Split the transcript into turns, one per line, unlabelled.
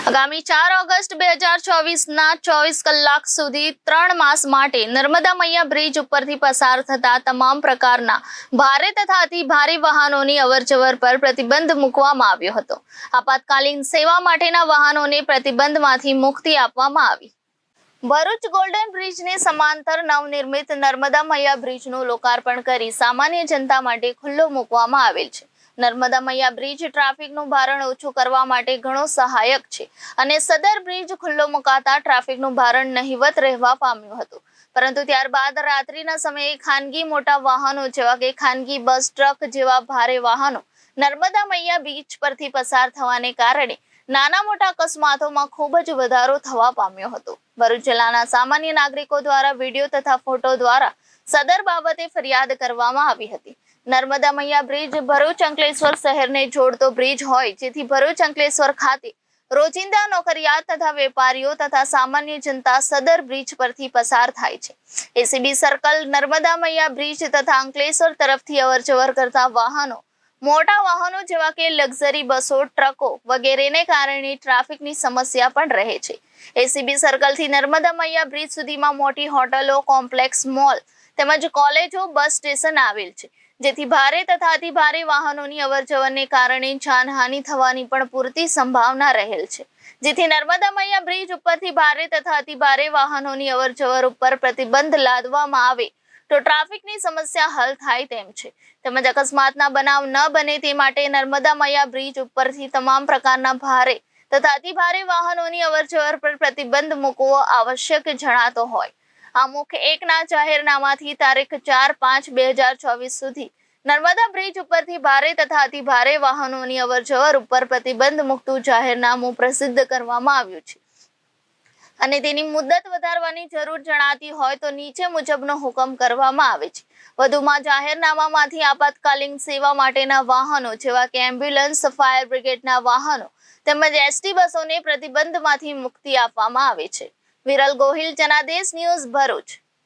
આગામી 4 ઓગસ્ટ 2024ના 24 કલાક સુધી 3 માસ માટે નર્મદા મૈયા બ્રિજ ઉપરથી પસાર થતા તમામ પ્રકારના ભારે તથા અતિ ભારે વાહનોની અવરજવર પર પ્રતિબંધ મૂકવામાં આવ્યો હતો. આપાતકાલીન સેવા માટેના વાહનોને પ્રતિબંધમાંથી મુક્તિ આપવામાં આવી. ભરૂચ ગોલ્ડન બ્રિજને સમાંતર નવનિર્મિત નર્મદા મૈયા બ્રિજનું લોકાર્પણ કરી સામાન્ય જનતા માટે ખુલ્લો મૂકવામાં આવેલ છે. નર્મદા મૈયા બ્રિજ ટ્રાફિકનું ભારણ ઓછું કરવા માટે ઘણો સહાયક છે અને સદર બ્રિજ ખુલ્લો મુકાતા ટ્રાફિકનું ભારણ નહિવત રહેવા પામ્યું હતું. પરંતુ ત્યારબાદ રાત્રિના સમયે ખાનગી મોટા વાહનો જેવા કે ખાનગી બસ, ટ્રક જેવા ભારે વાહનો નર્મદા મૈયા બ્રિજ પરથી પસાર થવાને કારણે નાના મોટા અકસ્માતોમાં ખૂબ જ વધારો થવા પામ્યો હતો. ભરૂચ જિલ્લાના સામાન્ય નાગરિકો દ્વારા વિડીયો તથા ફોટો દ્વારા સદર બાબતે ફરિયાદ કરવામાં આવી હતી. નર્મદા મૈયા બ્રિજ ભરૂચ અંકલેશ્વર શહેરને જોડતો બ્રિજ હોય જેથી ભરૂચ અંકલેશ્વર ખાતે રોજિંદા નોકરિયાત તથા વેપારીઓ તથા સામાન્ય જનતા સદર બ્રિજ પરથી પસાર થાય છે. એસીબી સર્કલ નર્મદા મૈયા બ્રિજ તથા અંકલેશ્વર તરફથી અવરજવર કરતા વાહનો, મોટા વાહનો જેવા કે લક્ઝરી બસો, ટ્રકો વગેરેને કારણે ટ્રાફિકની સમસ્યા પણ રહે છે. એસીબી સર્કલથી નર્મદા મૈયા બ્રિજ સુધીમાં મોટી હોટલો, કોમ્પ્લેક્સ, મોલ તેમજ કોલેજો, બસ સ્ટેશન આવેલ છે, જેથી ભારે તથા અતિ ભારે વાહનોની અવરજવરને કારણે જાનહાનિ થવાની પણ પૂરતી સંભાવના રહેલ છે. જેથી નર્મદા મૈયા બ્રિજ ઉપરથી ભારે તથા અતિ ભારે વાહનોની અવરજવર ઉપર પ્રતિબંધ લાદવામાં આવે તો ટ્રાફિકની સમસ્યા હલ થાય તેમ છે. તેમજ અકસ્માતના બનાવ ન બને તે માટે નર્મદા મૈયા બ્રિજ ઉપરથી તમામ પ્રકારના ભારે તથા અતિ ભારે વાહનોની અવરજવર પર પ્રતિબંધ મૂકવો આવશ્યક જણાતો હોય. અમુક એકના જાહેરનામાથી તારીખ 4/5/2024 સુધી નર્મદા બ્રિજ ઉપરથી ભારે તથા અતિ ભારે વાહનોની અવરજવર ઉપર પ્રતિબંધ મૂકતું જાહેરનામું પ્રસિદ્ધ કરવામાં આવ્યું છે અને તેની મુદત વધારવાની જરૂર જણાતી હોય તો નીચે મુજબનો હુકમ કરવામાં આવે છે. વધુમાં જાહેરનામામાંથી આપાતકાલીન સેવા માટેના વાહનો જેવા કે એમ્બ્યુલન્સ, ફાયર બ્રિગેડના વાહનો તેમજ એસટી બસોને પ્રતિબંધમાંથી મુક્તિ આપવામાં આવે છે. વિરલ ગોહિલ, જનાદેશ ન્યૂઝ, ભરૂચ.